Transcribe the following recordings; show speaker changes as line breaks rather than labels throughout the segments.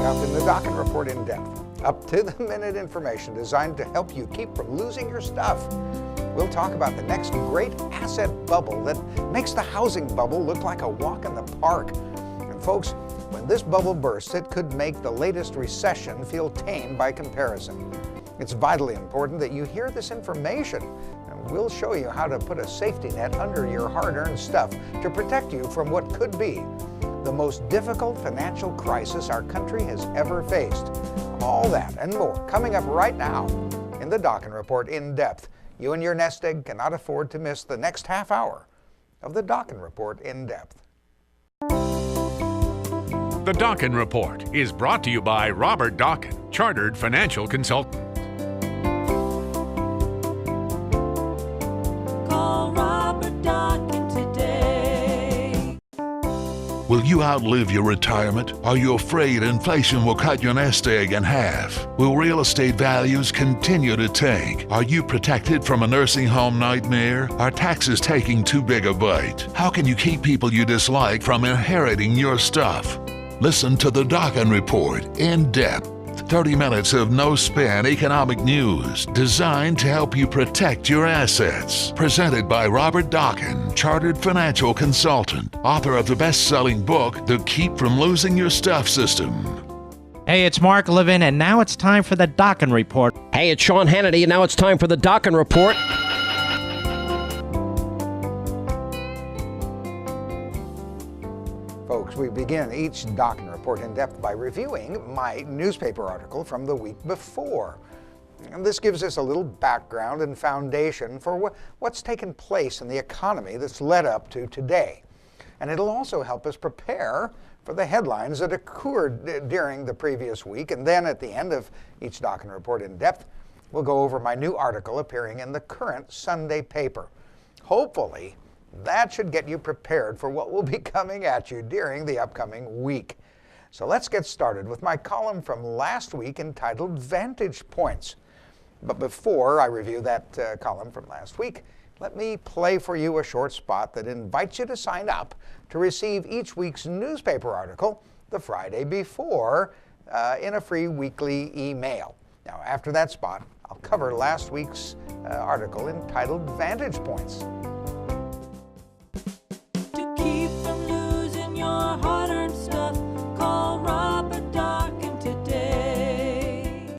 up in the Dokken Report in depth. Up-to-the-minute information designed to help you keep from losing your stuff. We'll talk about the next great asset bubble that makes the housing bubble look like a walk in the park. And folks, when this bubble bursts, it could make the latest recession feel tame by comparison. It's vitally important that you hear this information, and we'll show you how to put a safety net under your hard-earned stuff to protect you from what could be the most difficult financial crisis our country has ever faced. All that and more coming up right now in the Dokken Report in depth. You and your nest egg cannot afford to miss the next half hour of the Dokken Report in depth.
The Dokken Report is brought to you by Robert Dokken, Chartered Financial Consultant.
Call Robert Dokken today.
Will you outlive your retirement? Are you afraid inflation will cut your nest egg in half? Will real estate values continue to tank? Are you protected from a nursing home nightmare? Are taxes taking too big a bite? How can you keep people you dislike from inheriting your stuff? Listen to the Dokken Report in depth. 30 minutes of no-spin economic news designed to help you protect your assets. Presented by Robert Dokken, Chartered Financial Consultant, author of the best-selling book, The Keep From Losing Your Stuff System.
Hey, it's Mark Levin, and now it's time for the Dokken Report.
Hey, it's Sean Hannity, and now it's time for the Dokken Report.
Folks, we begin each Dokken Report in depth by reviewing my newspaper article from the week before. And this gives us a little background and foundation for what's taken place in the economy that's led up to today. And it'll also help us prepare for the headlines that occurred during the previous week. And then at the end of each Dokken Report in depth, we'll go over my new article appearing in the current Sunday paper. Hopefully, that should get you prepared for what will be coming at you during the upcoming week. So let's get started with my column from last week entitled Vantage Points. But before I review that column from last week, let me play for you a short spot that invites you to sign up to receive each week's newspaper article the Friday before in a free weekly email. Now, after that spot, I'll cover last week's article entitled Vantage Points.
To keep from losing your hard-earned stuff, call Robert Dokken today.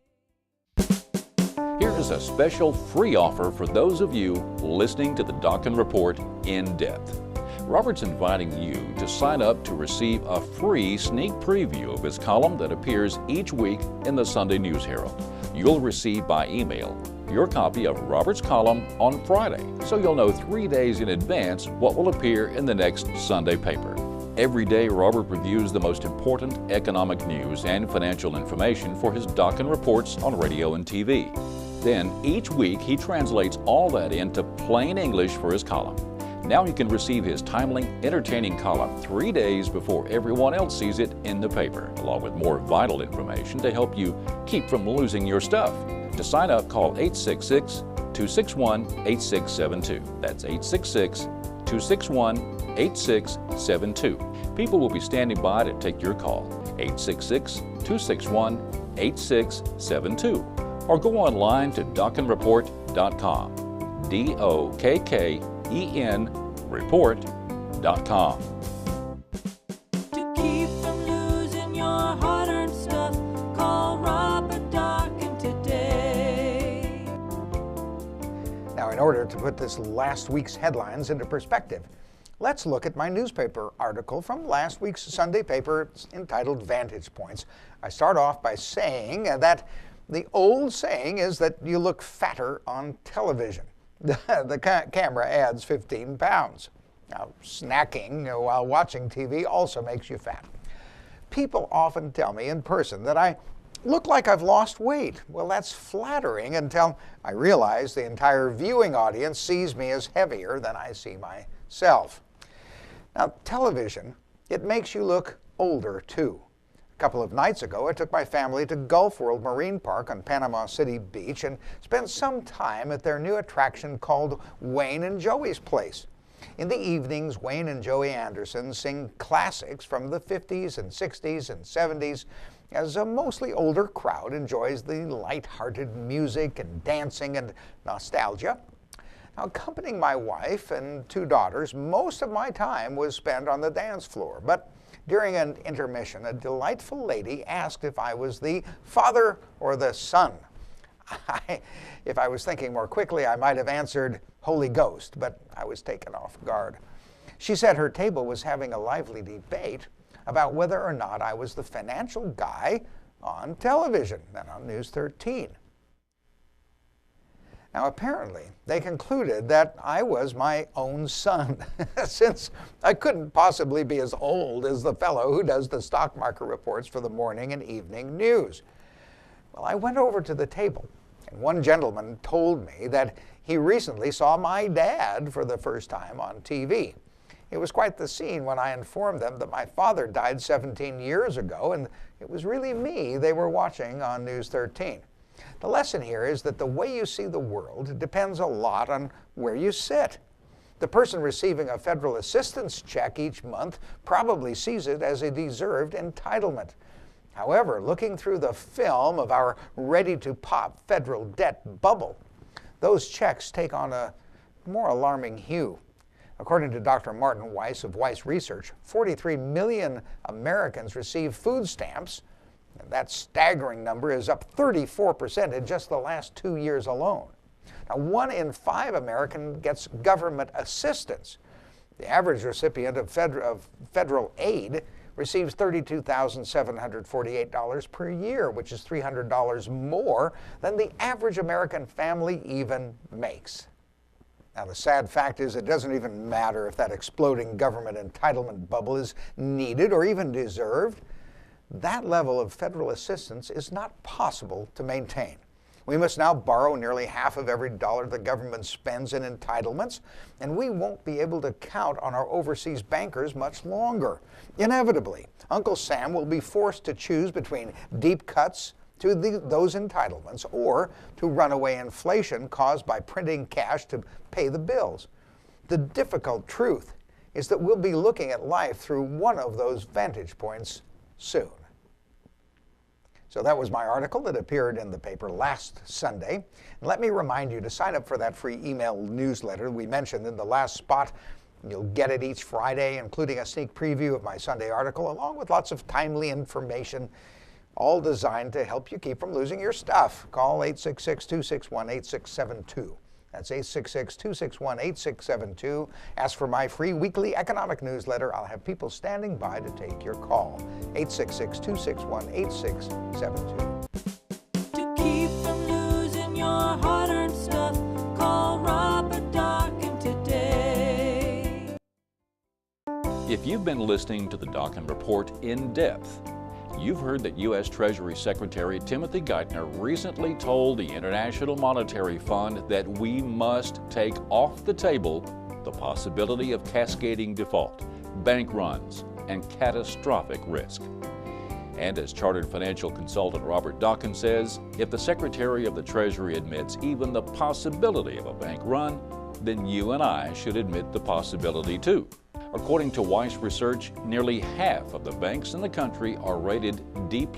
Here is a special free offer for those of you listening to the Dokken Report in depth. Robert's inviting you to sign up to receive a free sneak preview of his column that appears each week in the Sunday News Herald. You'll receive by email your copy of Robert's column on Friday, so you'll know 3 days in advance what will appear in the next Sunday paper. Every day, Robert reviews the most important economic news and financial information for his Dokken Reports on radio and TV. Then, each week, he translates all that into plain English for his column. Now you can receive his timely, entertaining column 3 days before everyone else sees it in the paper, along with more vital information to help you keep from losing your stuff. To sign up, call 866-261-8672. That's 866-261-8672. People will be standing by to take your call. 866-261-8672. Or go online to dokkenreport.com. DOKKEN report.com.
To keep from losing your hard-earned stuff, call Robert Dokken today.
Now, in order to put this last week's headlines into perspective, let's look at my newspaper article from last week's Sunday paper entitled Vantage Points. I start off by saying that the old saying is that you look fatter on television. The camera adds 15 pounds. Now, snacking while watching TV also makes you fat. People often tell me in person that I look like I've lost weight. Well, that's flattering until I realize the entire viewing audience sees me as heavier than I see myself. Now, television, it makes you look older too. A couple of nights ago, I took my family to Gulf World Marine Park on Panama City Beach and spent some time at their new attraction called Wayne and Joey's Place. In the evenings, Wayne and Joey Anderson sing classics from the 50s and 60s and 70s as a mostly older crowd enjoys the light-hearted music and dancing and nostalgia. Now, accompanying my wife and 2 daughters, most of my time was spent on the dance floor. But during an intermission, a delightful lady asked if I was the father or the son. If I was thinking more quickly, I might have answered Holy Ghost, but I was taken off guard. She said her table was having a lively debate about whether or not I was the financial guy on television and on News 13. Now, apparently, they concluded that I was my own son, since I couldn't possibly be as old as the fellow who does the stock market reports for the morning and evening news. Well, I went over to the table, and one gentleman told me that he recently saw my dad for the first time on TV. It was quite the scene when I informed them that my father died 17 years ago, and it was really me they were watching on News 13. The lesson here is that the way you see the world depends a lot on where you sit. The person receiving a federal assistance check each month probably sees it as a deserved entitlement. However, looking through the film of our ready-to-pop federal debt bubble, those checks take on a more alarming hue. According to Dr. Martin Weiss of Weiss Research, 43 million Americans receive food stamps. That staggering number is up 34% in just the last 2 years alone. Now, 1 in 5 Americans gets government assistance. The average recipient of federal aid receives $32,748 per year, which is $300 more than the average American family even makes. Now, the sad fact is it doesn't even matter if that exploding government entitlement bubble is needed or even deserved. That level of federal assistance is not possible to maintain. We must now borrow nearly half of every dollar the government spends in entitlements, and we won't be able to count on our overseas bankers much longer. Inevitably, Uncle Sam will be forced to choose between deep cuts to those entitlements or to runaway inflation caused by printing cash to pay the bills. The difficult truth is that we'll be looking at life through one of those vantage points soon. So that was my article that appeared in the paper last Sunday. And let me remind you to sign up for that free email newsletter we mentioned in the last spot. You'll get it each Friday, including a sneak preview of my Sunday article, along with lots of timely information, all designed to help you keep from losing your stuff. Call 866-261-8672. That's 866-261-8672. Ask for my free weekly economic newsletter. I'll have people standing by to take your call. 866-261-8672.
To keep from losing your hard-earned stuff, call Robert Dokken today.
If you've been listening to the Dokken Report in depth, you've heard that U.S. Treasury Secretary Timothy Geithner recently told the International Monetary Fund that we must take off the table the possibility of cascading default, bank runs, and catastrophic risk. And as Chartered Financial Consultant Robert Dokken says, if the Secretary of the Treasury admits even the possibility of a bank run, then you and I should admit the possibility too. According to Weiss Research, nearly half of the banks in the country are rated D+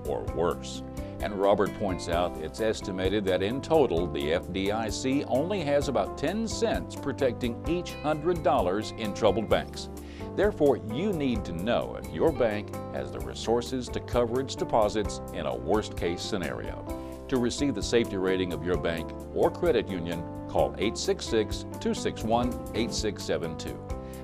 or worse. And Robert points out it's estimated that in total, the FDIC only has about 10 cents protecting each $100 in troubled banks. Therefore, you need to know if your bank has the resources to cover its deposits in a worst-case scenario. To receive the safety rating of your bank or credit union, call 866-261-8672.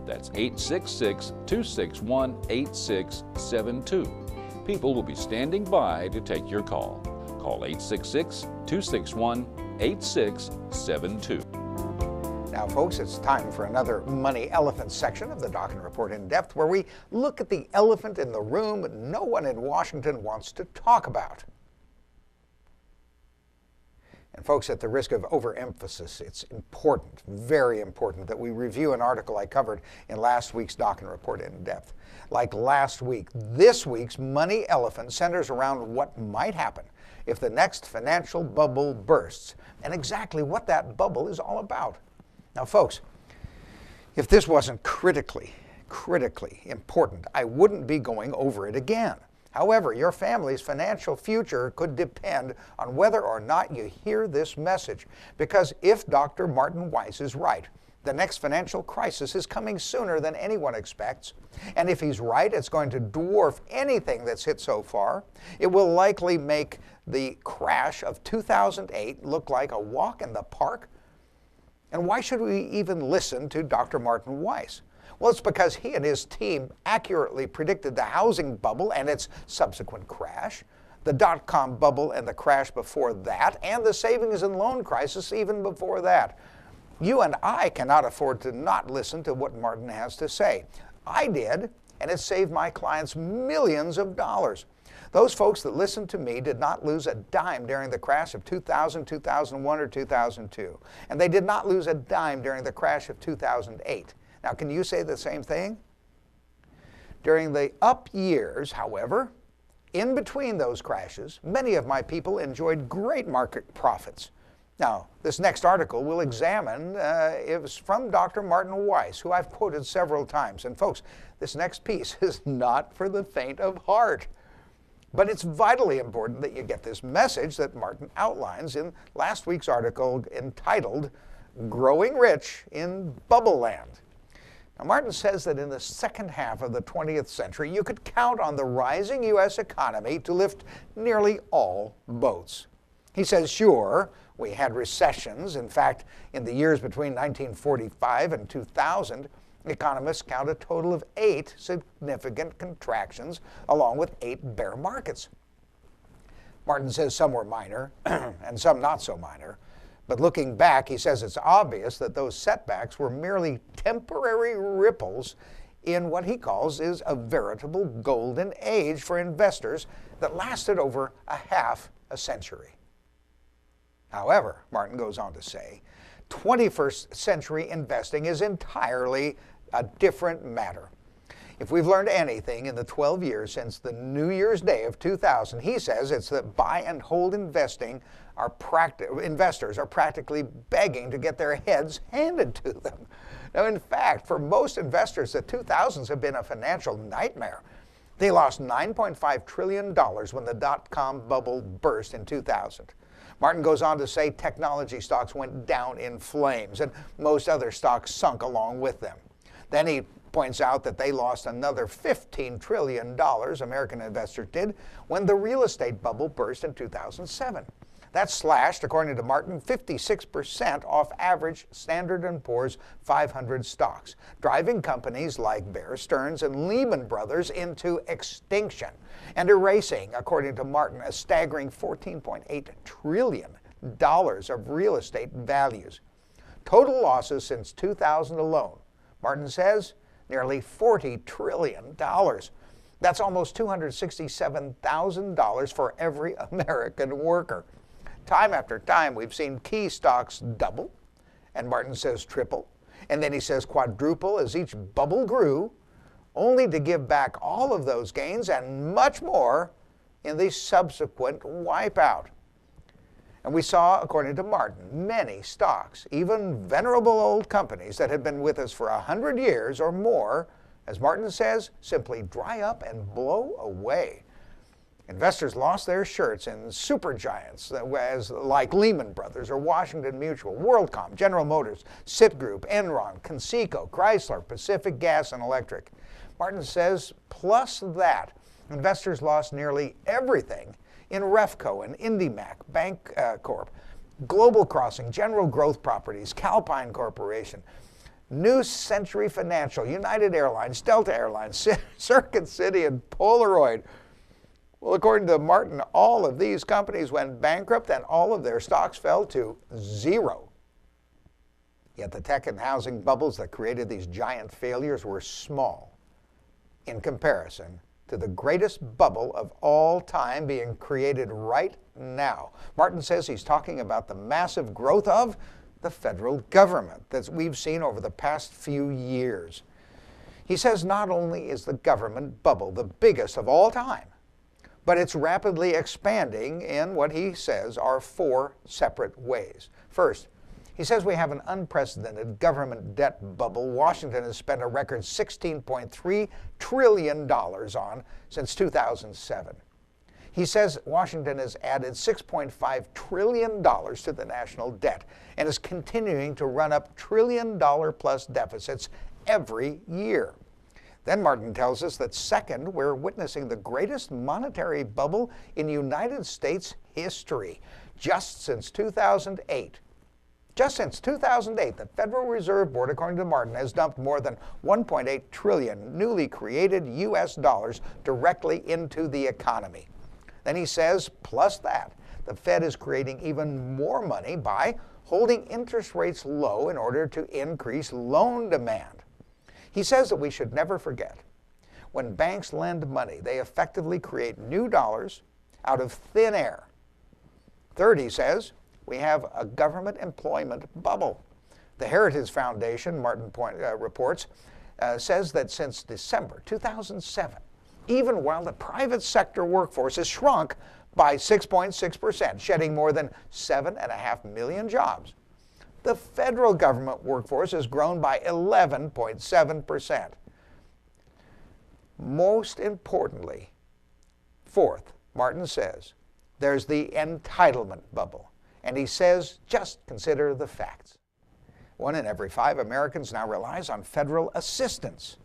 That's 866-261-8672. People will be standing by to take your call. Call 866-261-8672.
Now, folks, it's time for another Money Elephant section of the Dokken Report in Depth, where we look at the elephant in the room that no one in Washington wants to talk about. And folks, at the risk of overemphasis, it's important, very important, that we review an article I covered in last week's Dokken Report in Depth. Like last week, this week's Money Elephant centers around what might happen if the next financial bubble bursts, and exactly what that bubble is all about. Now, folks, If this wasn't critically important, I wouldn't be going over it again. However, your family's financial future could depend on whether or not you hear this message. Because if Dr. Martin Weiss is right, the next financial crisis is coming sooner than anyone expects. And if he's right, it's going to dwarf anything that's hit so far. It will likely make the crash of 2008 look like a walk in the park. And why should we even listen to Dr. Martin Weiss? Well, it's because he and his team accurately predicted the housing bubble and its subsequent crash, the dot-com bubble and the crash before that, and the savings and loan crisis even before that. You and I cannot afford to not listen to what Martin has to say. I did, and it saved my clients millions of dollars. Those folks that listened to me did not lose a dime during the crash of 2000, 2001, or 2002. And they did not lose a dime during the crash of 2008. Now, can you say the same thing? During the up years, however, in between those crashes, many of my people enjoyed great market profits. Now, this next article will examine, it was from Dr. Martin Weiss, who I've quoted several times. And folks, this next piece is not for the faint of heart. But it's vitally important that you get this message that Martin outlines in last week's article entitled, Growing Rich in Bubble Land. Now, Martin says that in the second half of the 20th century, you could count on the rising U.S. economy to lift nearly all boats. He says, sure, we had recessions. In fact, in the years between 1945 and 2000, economists count a total of 8 significant contractions, along with 8 bear markets. Martin says some were minor and some not so minor. But looking back, he says it's obvious that those setbacks were merely temporary ripples in what he calls is a veritable golden age for investors that lasted over a half a century. However, Martin goes on to say, 21st century investing is entirely a different matter. If we've learned anything in the 12 years since the New Year's Day of 2000, he says it's that buy and hold investors are practically begging to get their heads handed to them. Now, in fact, for most investors, the 2000s have been a financial nightmare. They lost $9.5 trillion when the dot-com bubble burst in 2000. Martin goes on to say technology stocks went down in flames and most other stocks sunk along with them. Then he points out that they lost another $15 trillion, American investors did, when the real estate bubble burst in 2007. That slashed, according to Martin, 56% off average Standard & Poor's 500 stocks, driving companies like Bear Stearns and Lehman Brothers into extinction and erasing, according to Martin, a staggering $14.8 trillion of real estate values. Total losses since 2000 alone, Martin says, nearly $40 trillion. That's almost $267,000 for every American worker. Time after time, we've seen key stocks double, and Martin says triple, and then he says quadruple as each bubble grew, only to give back all of those gains and much more in the subsequent wipeout. And we saw, according to Martin, many stocks, even venerable old companies that had been with us for 100 years or more, as Martin says, simply dry up and blow away. Investors lost their shirts in supergiants like Lehman Brothers or Washington Mutual, WorldCom, General Motors, Citigroup, Enron, Conseco, Chrysler, Pacific Gas and Electric. Martin says, plus that, investors lost nearly everything in Refco and IndyMac, Bank Corp, Global Crossing, General Growth Properties, Calpine Corporation, New Century Financial, United Airlines, Delta Airlines, Circuit City, and Polaroid. Well, according to Martin, all of these companies went bankrupt and all of their stocks fell to zero. Yet the tech and housing bubbles that created these giant failures were small in comparison to the greatest bubble of all time being created right now. Martin says he's talking about the massive growth of the federal government that we've seen over the past few years. He says not only is the government bubble the biggest of all time, but it's rapidly expanding in what he says are 4 separate ways. First, He says we have an unprecedented government debt bubble Washington has spent a record $16.3 trillion on since 2007. He says Washington has added $6.5 trillion to the national debt and is continuing to run up trillion-dollar-plus deficits every year. Then Martin tells us that second, we're witnessing the greatest monetary bubble in United States history just since 2008. Just since 2008, the Federal Reserve Board, according to Martin, has dumped more than 1.8 trillion newly created U.S. dollars directly into the economy. Then he says, plus that, the Fed is creating even more money by holding interest rates low in order to increase loan demand. He says that we should never forget, when banks lend money, they effectively create new dollars out of thin air. Third, he says, we have a government employment bubble. The Heritage Foundation, Martin reports, says that since December 2007, even while the private sector workforce has shrunk by 6.6%, shedding more than 7.5 million jobs, the federal government workforce has grown by 11.7%. Most importantly, fourth, Martin says, there's the entitlement bubble. And he says, just consider the facts. 1 in every 5 Americans now relies on federal assistance.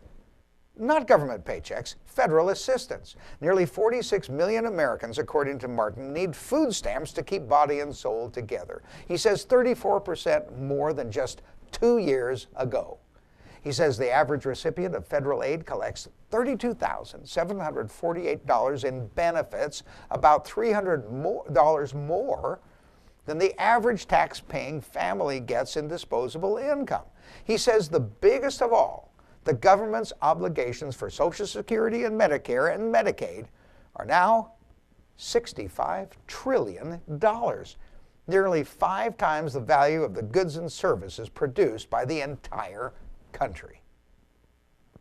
Not government paychecks, federal assistance. Nearly 46 million Americans, according to Martin, need food stamps to keep body and soul together. He says 34% more than just 2 years ago. He says the average recipient of federal aid collects $32,748 in benefits, about $300 more than the average tax-paying family gets in disposable income. He says the biggest of all, the government's obligations for Social Security and Medicare and Medicaid are now $65 trillion, nearly 5 times the value of the goods and services produced by the entire country.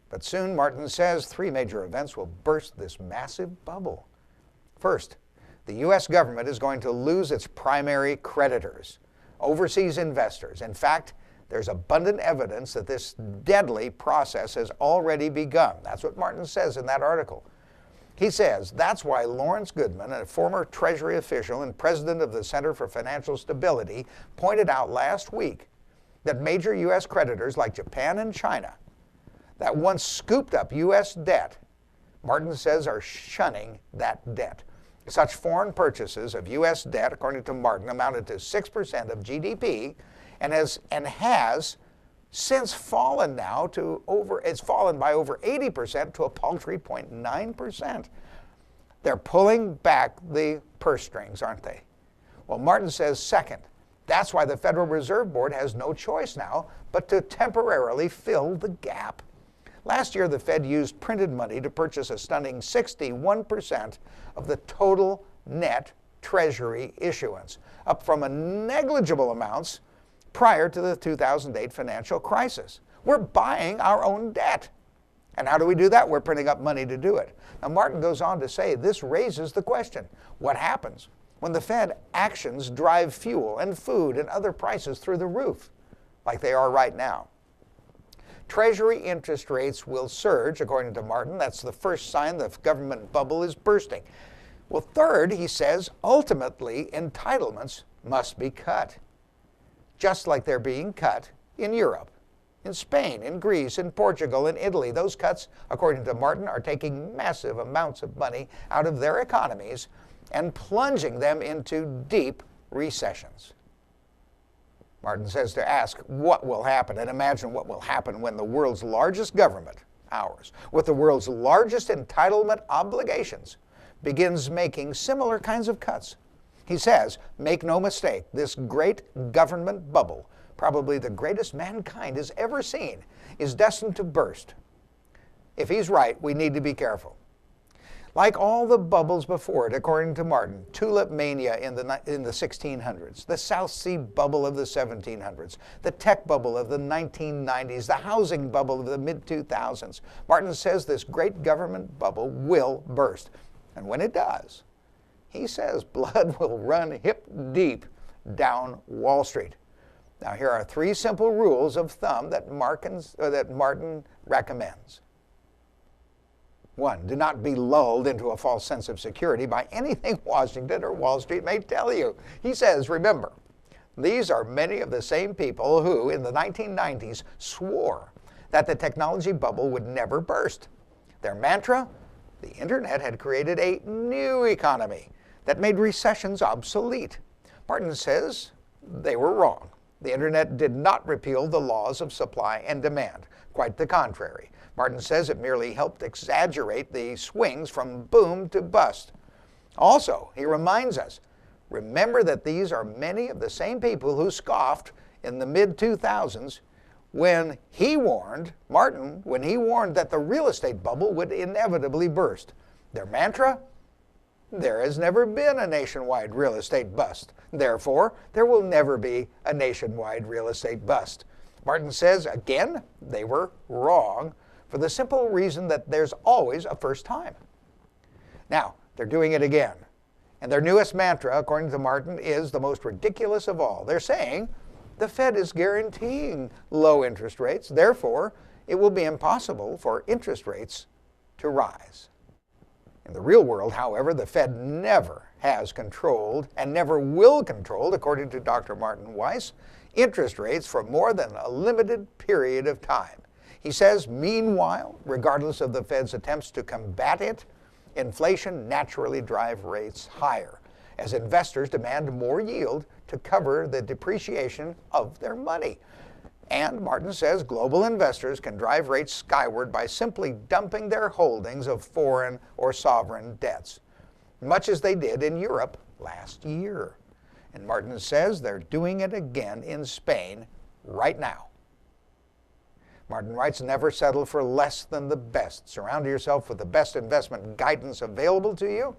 But soon, Martin says, 3 major events will burst this massive bubble. First, the U.S. government is going to lose its primary creditors, overseas investors. In fact, there's abundant evidence that this deadly process has already begun. That's what Martin says in that article. He says that's why Lawrence Goodman, a former Treasury official and president of the Center for Financial Stability, pointed out last week that major U.S. creditors like Japan and China that once scooped up U.S. debt, Martin says, are shunning that debt. Such foreign purchases of U.S. debt, according to Martin, amounted to 6% of GDP and has since fallen now to it's fallen by over 80% to a paltry 0.9%. They're pulling back the purse strings, aren't they? Well, Martin says second, that's why the Federal Reserve Board has no choice now but to temporarily fill the gap. Last year, the Fed used printed money to purchase a stunning 61% of the total net Treasury issuance, up from a negligible amounts prior to the 2008 financial crisis. We're buying our own debt. And how do we do that? We're printing up money to do it. Now, Martin goes on to say this raises the question, what happens when the Fed actions drive fuel and food and other prices through the roof, like they are right now? Treasury interest rates will surge, according to Martin. That's the first sign the government bubble is bursting. Well, third, he says, ultimately, entitlements must be cut, just like they're being cut in Europe, in Spain, in Greece, in Portugal, in Italy. Those cuts, according to Martin, are taking massive amounts of money out of their economies and plunging them into deep recessions. Martin says to ask what will happen, and imagine what will happen when the world's largest government, ours, with the world's largest entitlement obligations, begins making similar kinds of cuts. He says, make no mistake, this great government bubble, probably the greatest mankind has ever seen, is destined to burst. If he's right, we need to be careful. Like all the bubbles before it, according to Martin, tulip mania in the 1600s, the South Sea bubble of the 1700s, the tech bubble of the 1990s, the housing bubble of the mid-2000s. Martin says this great government bubble will burst. And when it does, he says blood will run hip deep down Wall Street. Now, here are 3 simple rules of thumb that Martin recommends. 1, do not be lulled into a false sense of security by anything Washington or Wall Street may tell you. He says, remember, these are many of the same people who, in the 1990s, swore that the technology bubble would never burst. Their mantra? The internet had created a new economy that made recessions obsolete. Martin says they were wrong. The internet did not repeal the laws of supply and demand. Quite the contrary. Martin says it merely helped exaggerate the swings from boom to bust. Also, he reminds us, remember that these are many of the same people who scoffed in the mid-2000s when he warned that the real estate bubble would inevitably burst. Their mantra? There has never been a nationwide real estate bust. Therefore, there will never be a nationwide real estate bust. Martin says, again, they were wrong for the simple reason that there's always a first time. Now, they're doing it again. And their newest mantra, according to Martin, is the most ridiculous of all. They're saying the Fed is guaranteeing low interest rates. Therefore, it will be impossible for interest rates to rise. In the real world, however, the Fed never has controlled and never will control, according to Dr. Martin Weiss, interest rates for more than a limited period of time. He says, meanwhile, regardless of the Fed's attempts to combat it, inflation naturally drives rates higher as investors demand more yield to cover the depreciation of their money. And Martin says global investors can drive rates skyward by simply dumping their holdings of foreign or sovereign debts, much as they did in Europe last year. And Martin says they're doing it again in Spain right now. Martin writes, never settle for less than the best. Surround yourself with the best investment guidance available to you.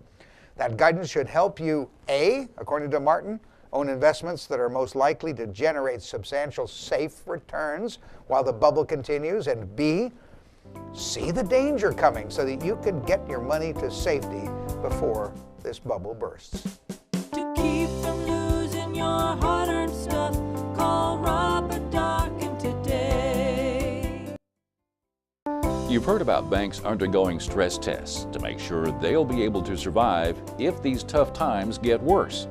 That guidance should help you, A, according to Martin, own investments that are most likely to generate substantial safe returns while the bubble continues, and B, see the danger coming so that you can get your money to safety before this bubble bursts.
To keep from losing your hard-earned stuff, call Robert Dokken today.
You've heard about banks undergoing stress tests to make sure they'll be able to survive if these tough times get worse.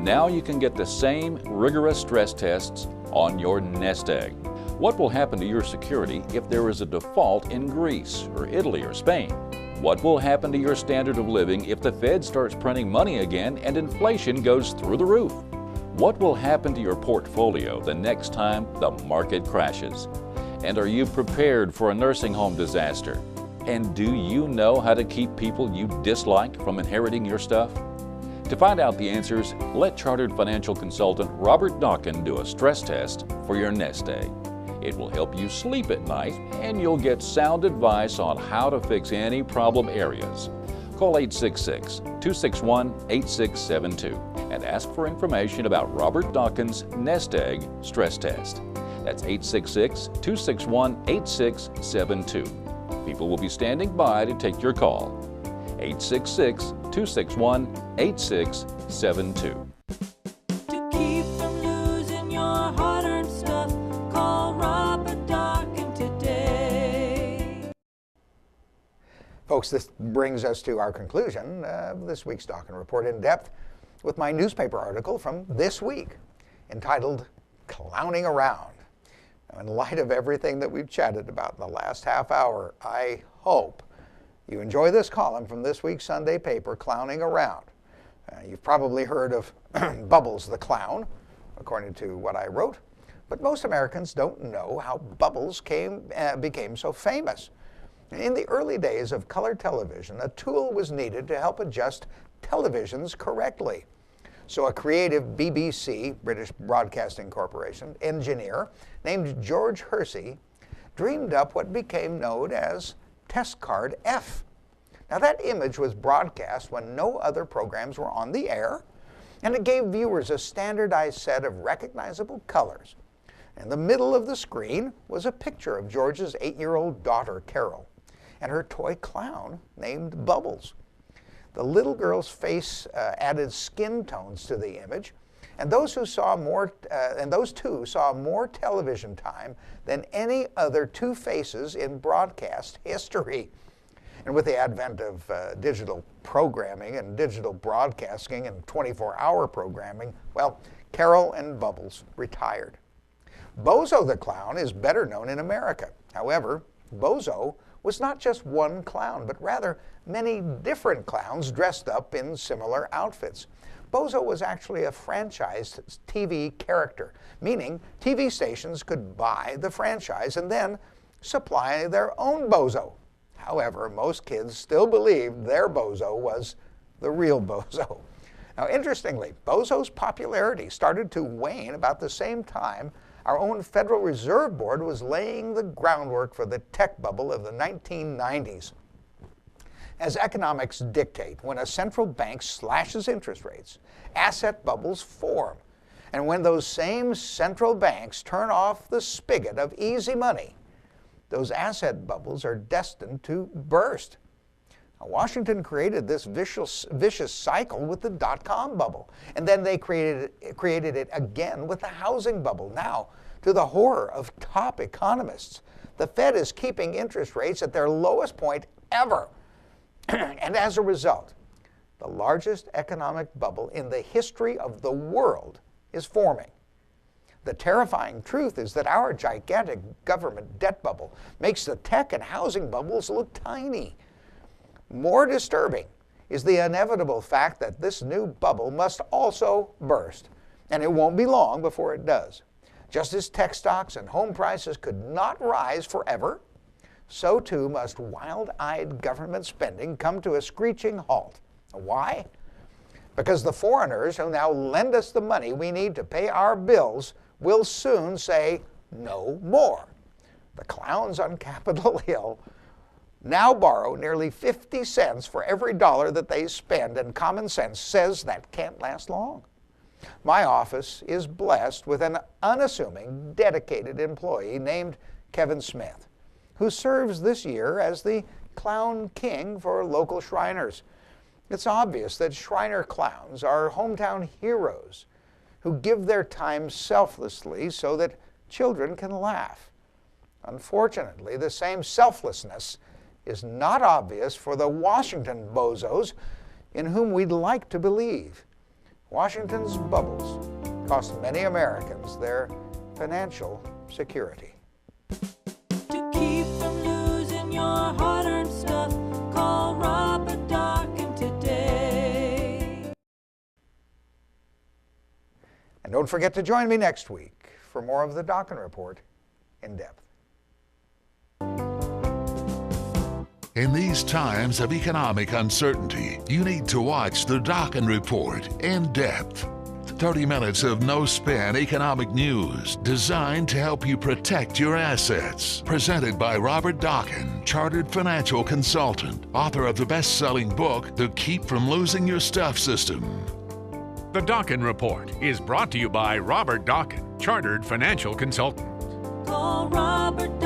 Now you can get the same rigorous stress tests on your nest egg. What will happen to your security if there is a default in Greece or Italy or Spain? What will happen to your standard of living if the Fed starts printing money again and inflation goes through the roof? What will happen to your portfolio the next time the market crashes? And are you prepared for a nursing home disaster? And do you know how to keep people you dislike from inheriting your stuff? To find out the answers, let Chartered Financial Consultant Robert Dokken do a stress test for your nest egg. It will help you sleep at night, and you'll get sound advice on how to fix any problem areas. Call 866-261-8672 and ask for information about Robert Dokken's Nest Egg Stress Test. That's 866-261-8672. People will be standing by to take your call. 866-261-8672.
To keep from losing your hard-earned stuff, call Robert Dokken today.
Folks, this brings us to our conclusion of this week's Dokken Report in Depth with my newspaper article from this week entitled Clowning Around. Now, in light of everything that we've chatted about in the last half hour, I hope you enjoy this column from this week's Sunday paper, Clowning Around. You've probably heard of Bubbles the Clown, according to what I wrote, but most Americans don't know how Bubbles became so famous. In the early days of color television, a tool was needed to help adjust televisions correctly. So a creative BBC, British Broadcasting Corporation, engineer named George Hersey dreamed up what became known as Test Card F. Now that image was broadcast when no other programs were on the air, and it gave viewers a standardized set of recognizable colors. In the middle of the screen was a picture of George's 8-year-old daughter, Carol, and her toy clown named Bubbles. The little girl's face added skin tones to the image, And those two saw more television time than any other two faces in broadcast history. And with the advent of digital programming and digital broadcasting and 24-hour programming, well, Carol and Bubbles retired. Bozo the Clown is better known in America. However, Bozo was not just one clown, but rather many different clowns dressed up in similar outfits. Bozo was actually a franchised TV character, meaning TV stations could buy the franchise and then supply their own Bozo. However, most kids still believed their Bozo was the real Bozo. Now, interestingly, Bozo's popularity started to wane about the same time our own Federal Reserve Board was laying the groundwork for the tech bubble of the 1990s. As economics dictate, when a central bank slashes interest rates, asset bubbles form. And when those same central banks turn off the spigot of easy money, those asset bubbles are destined to burst. Now, Washington created this vicious cycle with the dot-com bubble, and then they created it again with the housing bubble. Now, to the horror of top economists, the Fed is keeping interest rates at their lowest point ever. And as a result, the largest economic bubble in the history of the world is forming. The terrifying truth is that our gigantic government debt bubble makes the tech and housing bubbles look tiny. More disturbing is the inevitable fact that this new bubble must also burst, and it won't be long before it does. Just as tech stocks and home prices could not rise forever, so too must wild-eyed government spending come to a screeching halt. Why? Because the foreigners who now lend us the money we need to pay our bills will soon say no more. The clowns on Capitol Hill now borrow nearly 50 cents for every dollar that they spend, and common sense says that can't last long. My office is blessed with an unassuming, dedicated employee named Kevin Smith, who serves this year as the Clown King for local Shriners. It's obvious that Shriner clowns are hometown heroes who give their time selflessly so that children can laugh. Unfortunately, the same selflessness is not obvious for the Washington bozos in whom we'd like to believe. Washington's bubbles cost many Americans their financial security.
To keep from losing your hard-earned stuff, call Robert Dokken today.
And don't forget to join me next week for more of the Dokken Report in depth.
In these times of economic uncertainty, you need to watch the Dokken Report in depth. 30 minutes of no-spin economic news designed to help you protect your assets. Presented by Robert Dokken, Chartered Financial Consultant, author of the best-selling book, The Keep from Losing Your Stuff System.
The Dokken Report is brought to you by Robert Dokken, Chartered Financial Consultant.
Call Robert